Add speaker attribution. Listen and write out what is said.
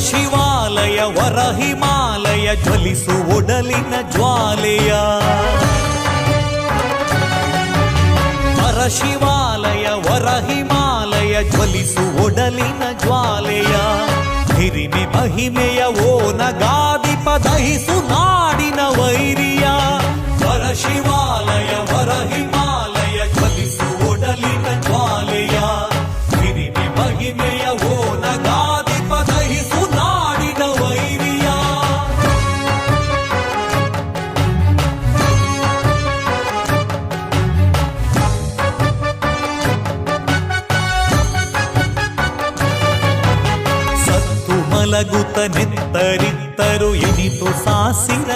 Speaker 1: ಶಿವಾಲಯ ವರ ಹಿಮಾಲಯ ಜ್ವಲಿಸು ಒಡಲಿನ ಜ್ವಾಲೆಯ ಶಿವಾಲಯ ವರ ಹಿಮಾಲಯ ಜ್ವಲಿಸು ಒಡಲಿನ ಜ್ವಾಲೆಯ ಹಿರಿಮೆ ಮಹಿಮೆಯ ಓ ನಗಾದಿಪ ದಹಿಸು ನಾಡಿನ ವೈರಿಯ ವರ ಶಿವಾಲಯ ವರ ಹಿಮಾಲಯ ಜ್ವಲಿಸು ಒಡಲಿನ ಜ್ವಾಲೆಯ ಹಿರಿಮೆ ಮಹಿಮೆಯ ಓ ನಗಾದಿಪ ದಹಿಸು ನಾಡಿನ ವೈರಿಯ ಮಲಗುತ್ತ ನೆತ್ತರಿತ್ತರು ಎನಿತು ಸಾಸಿರ